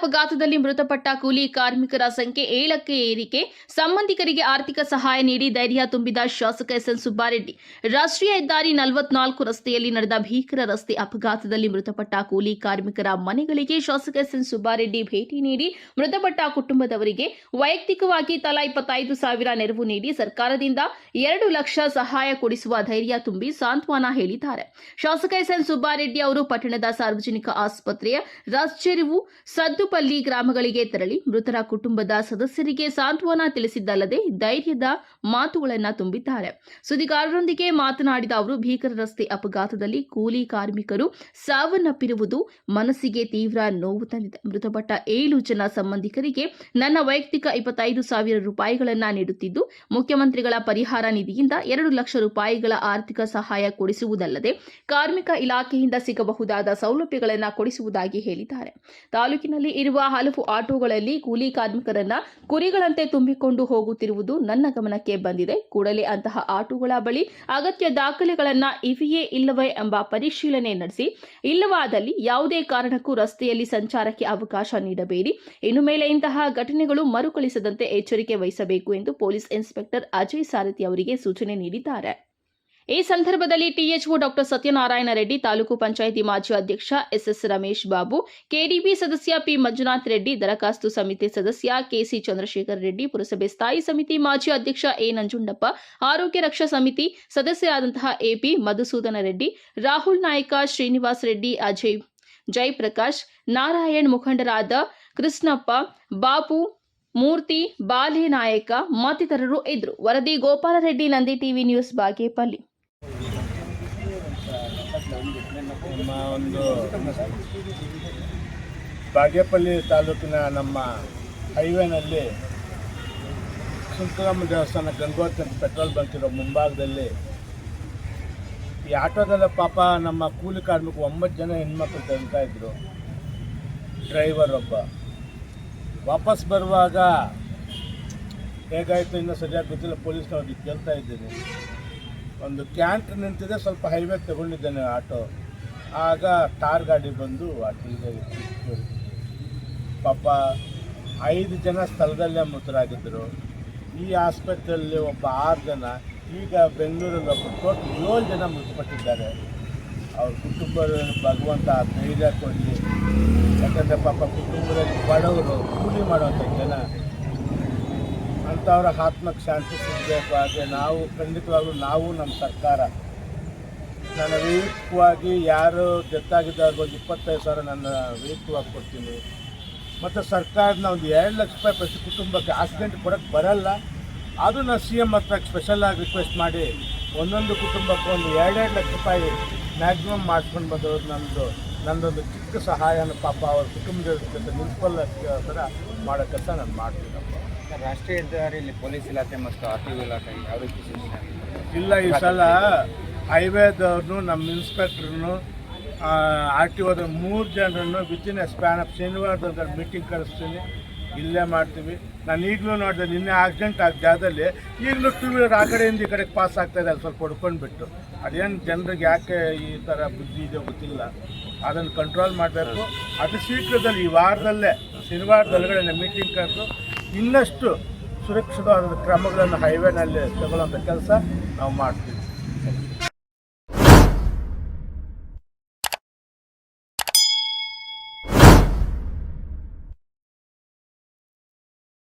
ಅಪಘಾತದಲ್ಲಿ ಮೃತಪಟ್ಟ ಕೂಲಿ ಕಾರ್ಮಿಕರ ಸಂಖ್ಯೆ 7ಕ್ಕೆ ಏರಿಕೆ, ಸಂಬಂಧಿಕರಿಗೆ ಆರ್ಥಿಕ ಸಹಾಯ ನೀಡಿ ಧೈರ್ಯ ತುಂಬಿದ ಶಾಸಕ ಎಸ್ಎನ್ ಸುಬ್ಬಾರೆಡ್ಡಿ. ರಾಷ್ಟ್ರೀಯ ಹೆದ್ದಾರಿ 44 ರಸ್ತೆಯಲ್ಲಿ ನಡೆದ ಭೀಕರ ರಸ್ತೆ ಅಪಘಾತದಲ್ಲಿ ಮೃತಪಟ್ಟ ಕೂಲಿ ಕಾರ್ಮಿಕರ ಮನೆಗಳಿಗೆ ಶಾಸಕ ಎಸ್ಎನ್ ಸುಬ್ಬಾರೆಡ್ಡಿ ಭೇಟಿ ನೀಡಿ ಮೃತಪಟ್ಟ ಕುಟುಂಬದವರಿಗೆ ವೈಯಕ್ತಿಕವಾಗಿ ತಲಾ 25,000 ನೆರವು ನೀಡಿ ಸರ್ಕಾರದಿಂದ 2 ಲಕ್ಷ ಸಹಾಯ ಕೊಡಿಸುವ ಧೈರ್ಯ ತುಂಬಿ ಸಾಂತ್ವನ ಹೇಳಿದ್ದಾರೆ. ಶಾಸಕ ಎಸ್ಎನ್ ಸುಬ್ಬಾರೆಡ್ಡಿ ಅವರು ಪಟ್ಟಣದ ಸಾರ್ವಜನಿಕ ಆಸ್ಪತ್ರೆಯ ರಾಜೆರುವು, ಸದ್ದುಪಲ್ಲಿ ಗ್ರಾಮಗಳಿಗೆ ತೆರಳಿ ಮೃತರ ಕುಟುಂಬದ ಸದಸ್ಯರಿಗೆ ಸಾಂತ್ವನ ತಿಳಿಸಿದ್ದಲ್ಲದೆ ಧೈರ್ಯದ ಮಾತುಗಳನ್ನು ತುಂಬಿದ್ದಾರೆ. ಸುದ್ದಿಗಾರರೊಂದಿಗೆ ಮಾತನಾಡಿದ ಅವರು, ಭೀಕರ ರಸ್ತೆ ಅಪಘಾತದಲ್ಲಿ ಕೂಲಿ ಕಾರ್ಮಿಕರು ಸಾವನ್ನಪ್ಪಿರುವುದು ಮನಸ್ಸಿಗೆ ತೀವ್ರ ನೋವು ತಂದಿದೆ. ಮೃತಪಟ್ಟ 7 ಜನ ಸಂಬಂಧಿಕರಿಗೆ ನನ್ನ ವೈಯಕ್ತಿಕ 25,000 ರೂಪಾಯಿಗಳನ್ನು ನೀಡುತ್ತಿದ್ದು, ಮುಖ್ಯಮಂತ್ರಿಗಳ ಪರಿಹಾರ ನಿಧಿಯಿಂದ 2 ಲಕ್ಷ ರೂಪಾಯಿಗಳ ಆರ್ಥಿಕ ಸಹಾಯ ಕೊಡಿಸುವುದಲ್ಲದೆ ಕಾರ್ಮಿಕ ಇಲಾಖೆಯಿಂದ ಸಿಗಬಹುದಾದ ಸೌಲಭ್ಯಗಳನ್ನು ಕೊಡಿಸುವುದಾಗಿ ಹೇಳಿದ್ದಾರೆ. ತಾಲೂಕಿನಲ್ಲಿ ಇರುವ ಹಲವು ಆಟೋಗಳಲ್ಲಿ ಕೂಲಿ ಕಾರ್ಮಿಕರನ್ನ ಕುರಿಗಳಂತೆ ತುಂಬಿಕೊಂಡು ಹೋಗುತ್ತಿರುವುದು ನನ್ನ ಗಮನಕ್ಕೆ ಬಂದಿದೆ. ಕೂಡಲೇ ಅಂತಹ ಆಟೋಗಳ ಬಳಿ ಅಗತ್ಯ ದಾಖಲೆಗಳನ್ನ ಇವೆಯೇ ಇಲ್ಲವೇ ಎಂಬ ಪರಿಶೀಲನೆ ನಡೆಸಿ, ಇಲ್ಲವಾದಲ್ಲಿ ಯಾವುದೇ ಕಾರಣಕ್ಕೂ ರಸ್ತೆಯಲ್ಲಿ ಸಂಚಾರಕ್ಕೆ ಅವಕಾಶ ನೀಡಬೇಡಿ. ಇನ್ನು ಮೇಲೆ ಇಂತಹ ಘಟನೆಗಳು ಮರುಕಳಿಸದಂತೆ ಎಚ್ಚರಿಕೆ ವಹಿಸಬೇಕು ಎಂದು ಪೊಲೀಸ್ ಇನ್ಸ್ಪೆಕ್ಟರ್ ಅಜಯ್ ಸಾರಥಿ ಅವರಿಗೆ ಸೂಚನೆ ನೀಡಿದ್ದಾರೆ. ಈ ಸಂದರ್ಭದಲ್ಲಿ ಟಿಎಚ್ಒ ಡಾಕ್ಟರ್ ಸತ್ಯನಾರಾಯಣ ರೆಡ್ಡಿ, ತಾಲೂಕು ಪಂಚಾಯಿತಿ ಮಾಜಿ ಅಧ್ಯಕ್ಷ ಎಸ್ಎಸ್ ರಮೇಶ್ ಬಾಬು, ಕೆಡಿಬಿ ಸದಸ್ಯ ಪಿ ಮಂಜುನಾಥ್ ರೆಡ್ಡಿ, ದರಖಾಸ್ತು ಸಮಿತಿ ಸದಸ್ಯ ಕೆಸಿ ಚಂದ್ರಶೇಖರ್ ರೆಡ್ಡಿ, ಪುರಸಭೆ ಸ್ಥಾಯಿ ಸಮಿತಿ ಮಾಜಿ ಅಧ್ಯಕ್ಷ ಎ ನಂಜುಂಡಪ್ಪ, ಆರೋಗ್ಯ ರಕ್ಷಾ ಸಮಿತಿ ಸದಸ್ಯರಾದಂತಹ ಎಪಿ ಮಧುಸೂದನ ರೆಡ್ಡಿ, ರಾಹುಲ್ ನಾಯ್ಕ, ಶ್ರೀನಿವಾಸ್ ರೆಡ್ಡಿ, ಅಜಯ್ ಜಯಪ್ರಕಾಶ್, ನಾರಾಯಣ್, ಮುಖಂಡರಾದ ಕೃಷ್ಣಪ್ಪ, ಬಾಬು, ಮೂರ್ತಿ, ಬಾಲೆ ನಾಯಕ ಮತ್ತಿತರರು ಇದ್ದರು. ವರದಿ ಗೋಪಾಲರೆಡ್ಡಿ, ನಂದಿ ಟಿವಿ ನ್ಯೂಸ್, ಬಾಗೇಪಲ್ಲಿ. ನಮ್ಮ ಒಂದು ಬಾಗೇಪಲ್ಲಿ ತಾಲೂಕಿನ ನಮ್ಮ ಹೈವೇನಲ್ಲಿ ಸುಂಕರಮ್ಮ ದೇವಸ್ಥಾನ ಗಂಗೋತ್ರಿ ಪೆಟ್ರೋಲ್ ಬಂಕ್ ಇರೋ ಮುಂಭಾಗದಲ್ಲಿ ಈ ಆಟೋದಲ್ಲ ಪಾಪ ನಮ್ಮ ಕೂಲಿ ಕಾರ್ಮಿಕರು 9 ಜನ ಹೆಣ್ಮಕ್ಳು ತೆಗಿತಾ ಇದ್ರು. ಡ್ರೈವರ್ ಒಬ್ಬ ವಾಪಸ್ ಬರುವಾಗ ಹೇಗಾಯಿತು ಇನ್ನೂ ಸರಿಯಾಗಿ ಗೊತ್ತಿಲ್ಲ, ಪೊಲೀಸ್ನವ್ರಿಗೆ ಕೇಳ್ತಾ ಇದ್ದೀನಿ. ಒಂದು ಕ್ಯಾಂಟ್ರ್ ನಿಂತಿದೆ, ಸ್ವಲ್ಪ ಹೈವೇ ತಗೊಂಡಿದ್ದೇನೆ ಆಟೋ. ಆಗ ಟಾರ್ ಗಾಡಿ ಬಂದು ಆಟೋಗೆ ಪಾಪ 5 ಜನ ಸ್ಥಳದಲ್ಲೇ ಮೃತರಾಗಿದ್ದರು. ಈ ಆಸ್ಪತ್ರೆಯಲ್ಲಿ ಒಬ್ಬ 6 ಜನ, ಈಗ ಬೆಂಗಳೂರಲ್ಲಿ ಒಬ್ಬ ಟೋಟಲ್ 7 ಜನ ಮೃತಪಟ್ಟಿದ್ದಾರೆ. ಅವ್ರ ಕುಟುಂಬ ಭಗವಂತ ಧೈರ್ಯ ಕೊಡಲಿ. ಯಾಕಂದರೆ ಪಾಪ ಕುಟುಂಬದಲ್ಲಿ ಬಡವರು, ಕೂಲಿ ಮಾಡುವಂಥ ಜನ, ಅಂಥವ್ರ ಆತ್ಮಕ್ಕೆ ಶಾಂತಿ ಸಿಗಬೇಕು. ಹಾಗೆ ನಾವು ಖಂಡಿತವಾಗ್ಲೂ ನಾವು ನಮ್ಮ ಸರ್ಕಾರ ನನ್ನ ವೈಯಕ್ತಿಕವಾಗಿ ಯಾರು ಡೆತ್ತಾಗಿದ್ದಾಗ ಒಂದು 25,000 ನನ್ನ ವೈಯಕ್ತಿಕವಾಗಿ ಕೊಡ್ತೀನಿ. ಮತ್ತು ಸರ್ಕಾರದ ಒಂದು 2 ಲಕ್ಷ ರೂಪಾಯಿ ಪ್ರತಿ ಕುಟುಂಬಕ್ಕೆ ಆಕ್ಸಿಡೆಂಟ್ ಕೊಡೋಕ್ಕೆ ಬರಲ್ಲ. ಅದು ನಾನು CM ಹತ್ರ ಸ್ಪೆಷಲಾಗಿ ರಿಕ್ವೆಸ್ಟ್ ಮಾಡಿ ಒಂದೊಂದು ಕುಟುಂಬಕ್ಕೆ ಒಂದು 2-2 ಲಕ್ಷ ರೂಪಾಯಿ ಮ್ಯಾಕ್ಸಿಮಮ್ ಮಾಡ್ಕೊಂಡು ಬಂದವರು ನನ್ನದೊಂದು ಚಿಕ್ಕ ಸಹಾಯನ ಪಾಪ ಅವ್ರ ಕುಟುಂಬದ ಜೊತೆ ನಿಲ್ಕೊಳ್ಳೋ ಥರ ಮಾಡೋ ಕೆಲಸ ನಾನು ಮಾಡ್ತೀನಪ್ಪ. ರಾಷ್ಟ್ರೀಯ ಹೆದ್ದಾರಿಯಲ್ಲಿ ಪೊಲೀಸ್ ಇಲಾಖೆ ಮತ್ತು RTO ಇಲಾಖೆ ಯಾವ ರೀತಿ ಸೂಚನೆ ಇಲ್ಲ, ಈ ಸಲ ಹೈವೇದವ್ರನ್ನು, ನಮ್ಮ ಇನ್ಸ್ಪೆಕ್ಟ್ರನ್ನು, RTOದ 3 ಜನರನ್ನು ವಿತಿನ್ ಎ ಸ್ಪ್ಯಾನ್ ಆಫ್ ಶನಿವಾರದಾಗ ಮೀಟಿಂಗ್ ಕಳಿಸ್ತೀನಿ. ಇಲ್ಲೇ ಮಾಡ್ತೀವಿ. ನಾನು ಈಗಲೂ ನೋಡಿದೆ, ನಿನ್ನೆ ಆಕ್ಸಿಡೆಂಟ್ ಆದ ಜಾಗದಲ್ಲಿ ಈಗಲೂ 2 ವೀಲರ್ ಆ ಕಡೆಯಿಂದ ಈ ಕಡೆಗೆ ಪಾಸ್ ಆಗ್ತಾಯಿದೆ. ಅಲ್ಲಿ ಸ್ವಲ್ಪ ಹೊಡ್ಕೊಂಡ್ಬಿಟ್ಟು ಅದೇನು ಜನರಿಗೆ ಯಾಕೆ ಈ ಥರ ಬುದ್ಧಿ ಇದೆಯೋ ಗೊತ್ತಿಲ್ಲ. ಅದನ್ನು ಕಂಟ್ರೋಲ್ ಮಾಡಬೇಕು. ಅತಿ ಶೀಘ್ರದಲ್ಲಿ ಈ ವಾರದಲ್ಲೇ ಶನಿವಾರದೊಳಗಡೆ ಮೀಟಿಂಗ್ ಕರೆದು ಇನ್ನಷ್ಟು ಸುರಕ್ಷಿತವಾದ ಕ್ರಮಗಳನ್ನು ಹೈವೇನಲ್ಲಿ ತಗೊಳ್ಳೋಂಥ ಕೆಲಸ ನಾವು ಮಾಡ್ತೀವಿ.